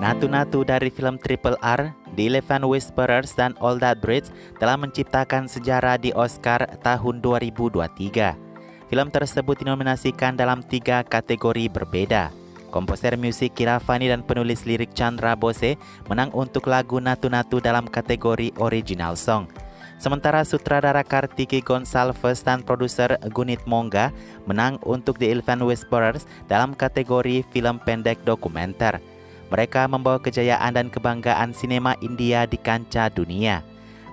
Natu-natu dari film Triple R, The Elephant Whisperers dan All That Breathes telah menciptakan sejarah di Oscar tahun 2023. Film tersebut dinominasikan dalam 3 kategori berbeda. Komposer musik Keeravani dan penulis lirik Chandra Bose menang untuk lagu Natu-natu dalam kategori Original Song. Sementara sutradara Kartiki Gonsalves dan produser Gunit Monga menang untuk The Elephant Whisperers dalam kategori film pendek dokumenter. Mereka membawa kejayaan dan kebanggaan sinema India di kancah dunia.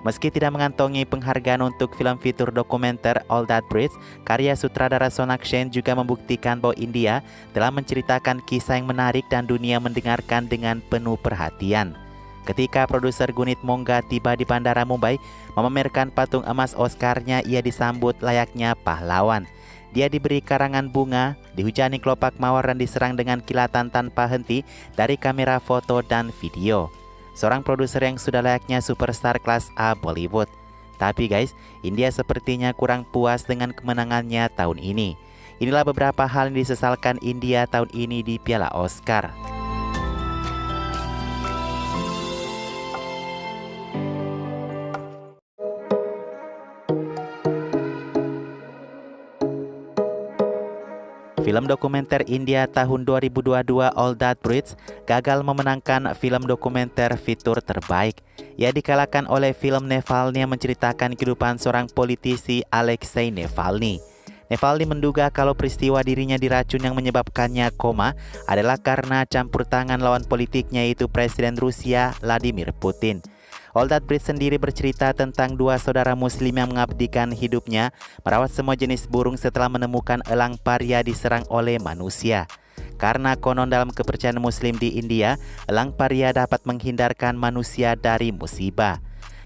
Meski tidak mengantongi penghargaan untuk film fitur dokumenter All That Breathes, karya sutradara Sonakshi juga membuktikan bahwa India telah menceritakan kisah yang menarik dan dunia mendengarkan dengan penuh perhatian. Ketika produser Gunit Monga tiba di Bandara Mumbai memamerkan patung emas Oscar-nya, ia disambut layaknya pahlawan. Dia diberi karangan bunga, dihujani kelopak mawar dan diserang dengan kilatan tanpa henti dari kamera foto dan video. Seorang produser yang sudah layaknya superstar kelas A Bollywood. Tapi guys, India sepertinya kurang puas dengan kemenangannya tahun ini. Inilah beberapa hal yang disesalkan India tahun ini di Piala Oscar. Film dokumenter India tahun 2022 All That Breathes gagal memenangkan film dokumenter fitur terbaik. Ia dikalahkan oleh film Navalny yang menceritakan kehidupan seorang politisi Alexei Navalny. Navalny menduga kalau peristiwa dirinya diracun yang menyebabkannya koma adalah karena campur tangan lawan politiknya, yaitu Presiden Rusia Vladimir Putin. All That Breathes sendiri bercerita tentang 2 saudara muslim yang mengabdikan hidupnya merawat semua jenis burung setelah menemukan elang paria diserang oleh manusia. Karena konon dalam kepercayaan muslim di India, elang paria dapat menghindarkan manusia dari musibah.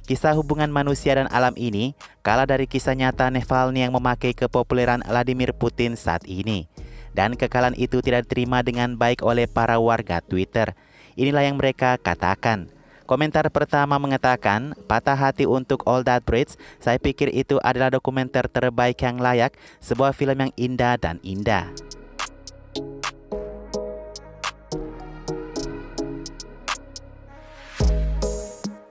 Kisah hubungan manusia dan alam ini kalah dari kisah nyata Navalny yang memakai kepopuleran Vladimir Putin saat ini. Dan kekalahan itu tidak diterima dengan baik oleh para warga Twitter. Inilah yang mereka katakan. Komentar pertama mengatakan, patah hati untuk All That Breathes, saya pikir itu adalah dokumenter terbaik yang layak, sebuah film yang indah dan indah.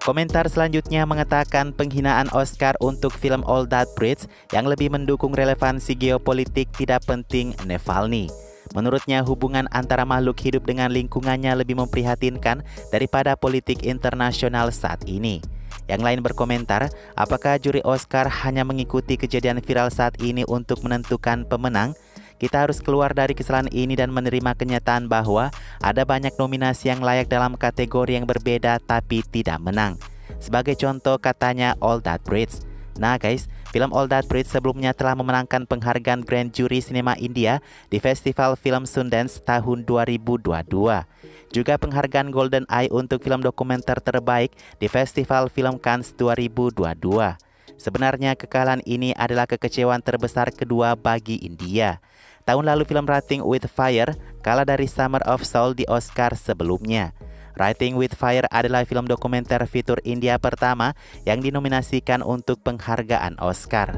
Komentar selanjutnya mengatakan penghinaan Oscar untuk film All That Breathes yang lebih mendukung relevansi geopolitik tidak penting Navalny. Menurutnya hubungan antara makhluk hidup dengan lingkungannya lebih memprihatinkan daripada politik internasional saat ini. Yang lain berkomentar, apakah juri Oscar hanya mengikuti kejadian viral saat ini untuk menentukan pemenang? Kita harus keluar dari kesalahan ini dan menerima kenyataan bahwa ada banyak nominasi yang layak dalam kategori yang berbeda tapi tidak menang. Sebagai contoh katanya All That Breathes. Nah guys, film All That Breathes sebelumnya telah memenangkan penghargaan Grand Jury Sinema India di Festival Film Sundance tahun 2022. Juga penghargaan Golden Eye untuk film dokumenter terbaik di Festival Film Cannes 2022. Sebenarnya kekalahan ini adalah kekecewaan terbesar kedua bagi India. Tahun lalu film Writing with Fire kalah dari Summer of Soul di Oscar sebelumnya. Writing with Fire adalah film dokumenter fitur India pertama yang dinominasikan untuk penghargaan Oscar.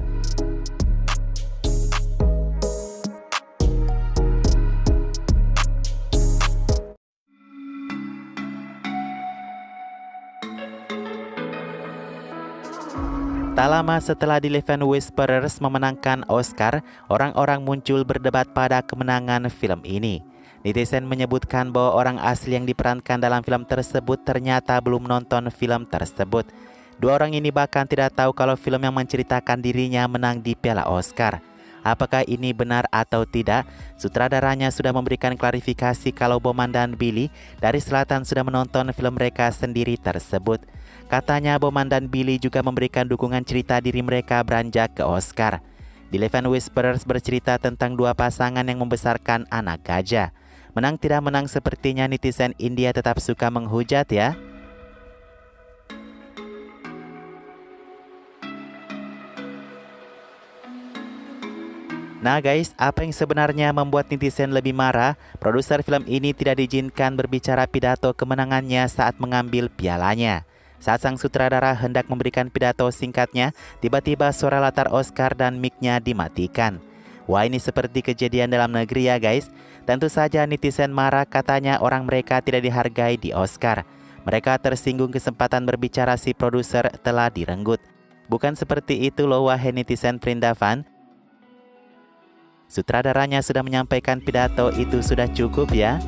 Tak lama setelah The Elephant Whisperers memenangkan Oscar, orang-orang muncul berdebat pada kemenangan film ini. Netizen menyebutkan bahwa orang asli yang diperankan dalam film tersebut ternyata belum nonton film tersebut. 2 orang ini bahkan tidak tahu kalau film yang menceritakan dirinya menang di Piala Oscar. Apakah ini benar atau tidak? Sutradaranya sudah memberikan klarifikasi kalau Boman dan Billy dari Selatan sudah menonton film mereka sendiri tersebut. Katanya Boman dan Billy juga memberikan dukungan cerita diri mereka beranjak ke Oscar. The Elephant Whisperers bercerita tentang 2 pasangan yang membesarkan anak gajah. Menang tidak menang, sepertinya netizen India tetap suka menghujat ya. Nah guys, apa yang sebenarnya membuat netizen lebih marah? Produser film ini tidak diizinkan berbicara pidato kemenangannya saat mengambil pialanya. Saat sang sutradara hendak memberikan pidato singkatnya, tiba-tiba suara latar Oscar dan mic-nya dimatikan. Wah, ini seperti kejadian dalam negeri ya guys. Tentu saja netizen marah katanya orang mereka tidak dihargai di Oscar. Mereka tersinggung kesempatan berbicara si produser telah direnggut. Bukan seperti itu loh wahai netizen Prindavan. Sutradaranya sudah menyampaikan pidato, itu sudah cukup ya.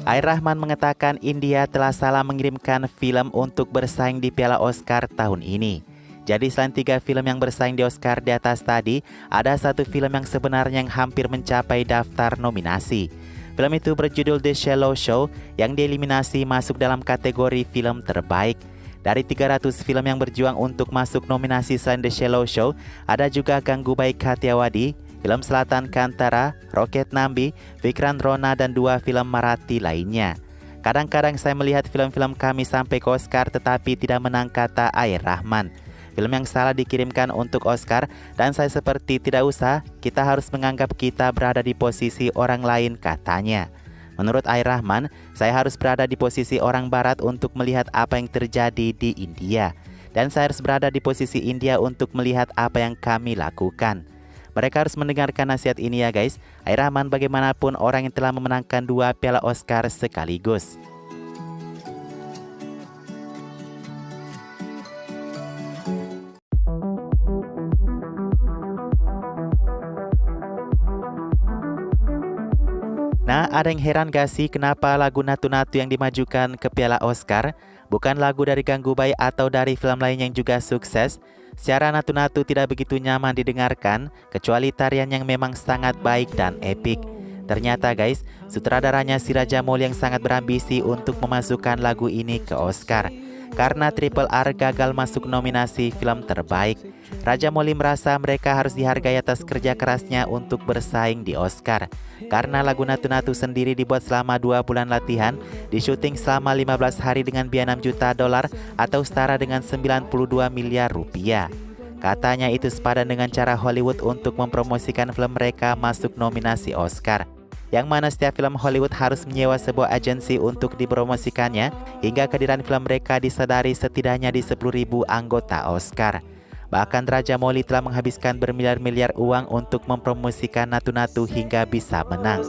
Air Rahman mengatakan India telah salah mengirimkan film untuk bersaing di Piala Oscar tahun ini. Jadi selain 3 film yang bersaing di Oscar di atas tadi, ada 1 film yang sebenarnya yang hampir mencapai daftar nominasi. Film itu berjudul The Shallow Show yang dieliminasi masuk dalam kategori film terbaik. Dari 300 film yang berjuang untuk masuk nominasi selain The Shallow Show, ada juga Ganggu Baik Kathiawadi, film Selatan Kantara, Rocket Nambi, Vikrant Rona, dan 2 film Marathi lainnya. Kadang-kadang saya melihat film-film kami sampai ke Oscar tetapi tidak menang, kata Air Rahman. Film yang salah dikirimkan untuk Oscar dan saya seperti tidak usah, kita harus menganggap kita berada di posisi orang lain, katanya. Menurut Air Rahman, saya harus berada di posisi orang barat untuk melihat apa yang terjadi di India. Dan saya harus berada di posisi India untuk melihat apa yang kami lakukan. Mereka harus mendengarkan nasihat ini ya guys. Air Rahman bagaimanapun orang yang telah memenangkan 2 piala Oscar sekaligus. Nah, ada yang heran gak sih kenapa lagu Natu-Natu yang dimajukan ke Piala Oscar bukan lagu dari Ganggu Baik atau dari film lain yang juga sukses? Secara Natu-Natu tidak begitu nyaman didengarkan, kecuali tarian yang memang sangat baik dan epik. Ternyata guys, sutradaranya si Rajamouli yang sangat berambisi untuk memasukkan lagu ini ke Oscar. Karena Triple R gagal masuk nominasi film terbaik, Rajamouli merasa mereka harus dihargai atas kerja kerasnya untuk bersaing di Oscar. Karena lagu Natu-Natu sendiri dibuat selama 2 bulan latihan, disyuting selama 15 hari dengan biaya $6 juta atau setara dengan 92 miliar rupiah. Katanya itu sepadan dengan cara Hollywood untuk mempromosikan film mereka masuk nominasi Oscar, yang mana setiap film Hollywood harus menyewa sebuah agensi untuk dipromosikannya hingga kehadiran film mereka disadari setidaknya di 10.000 anggota Oscar. Bahkan Rajamouli telah menghabiskan bermiliar-miliar uang untuk mempromosikan Natu-Natu hingga bisa menang.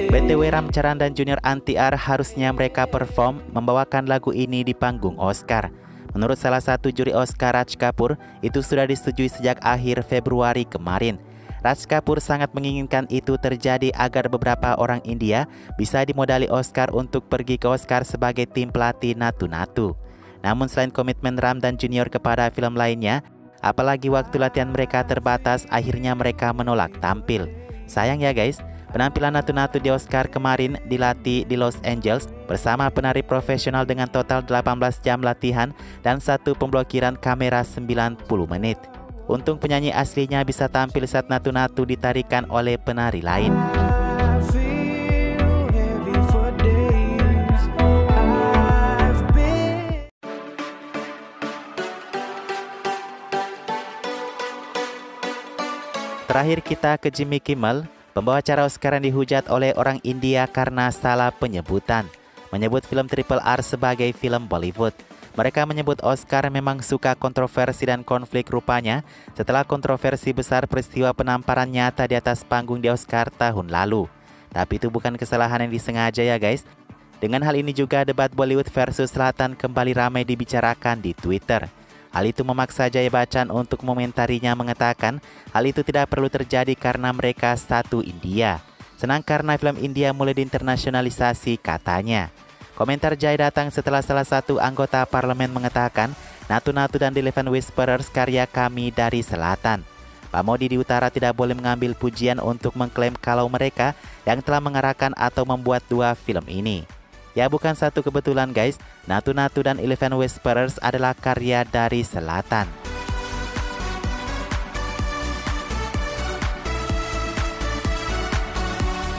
BTW Ramcharan dan Junior Antiar harusnya mereka perform membawakan lagu ini di panggung Oscar. Menurut salah satu juri Oscar, Raj Kapoor, itu sudah disetujui sejak akhir Februari kemarin. Raj Kapoor sangat menginginkan itu terjadi agar beberapa orang India bisa dimodali Oscar untuk pergi ke Oscar sebagai tim pelatih Natu-Natu. Namun selain komitmen Ram dan Junior kepada film lainnya, apalagi waktu latihan mereka terbatas, akhirnya mereka menolak tampil. Sayang ya guys, penampilan Natu-Natu di Oscar kemarin dilatih di Los Angeles bersama penari profesional dengan total 18 jam latihan dan 1 pemblokiran kamera 90 menit. Untung penyanyi aslinya bisa tampil saat Natu-Natu ditarikan oleh penari lain. Terakhir kita ke Jimmy Kimmel, pembawa acara Oscar yang dihujat oleh orang India karena salah penyebutan, menyebut film Triple R sebagai film Bollywood. Mereka menyebut Oscar memang suka kontroversi dan konflik rupanya setelah kontroversi besar peristiwa penamparan nyata di atas panggung di Oscar tahun lalu. Tapi itu bukan kesalahan yang disengaja ya guys. Dengan hal ini juga debat Bollywood versus Selatan kembali ramai dibicarakan di Twitter. Hal itu memaksa Jaya Bachchan untuk mengomentarinya, mengatakan hal itu tidak perlu terjadi karena mereka satu India. Senang karena film India mulai diinternasionalisasi, katanya. Komentar Jaya datang setelah salah satu anggota parlemen mengatakan Natu-Natu dan The Elephant Whisperers karya kami dari Selatan. Pak Modi di Utara tidak boleh mengambil pujian untuk mengklaim kalau mereka yang telah mengarahkan atau membuat 2 film ini. Ya bukan satu kebetulan guys, Natu-Natu dan Elephant Whisperers adalah karya dari Selatan.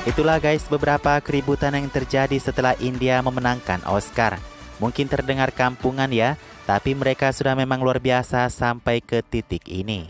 Itulah guys beberapa keributan yang terjadi setelah India memenangkan Oscar. Mungkin terdengar kampungan ya, tapi mereka sudah memang luar biasa sampai ke titik ini.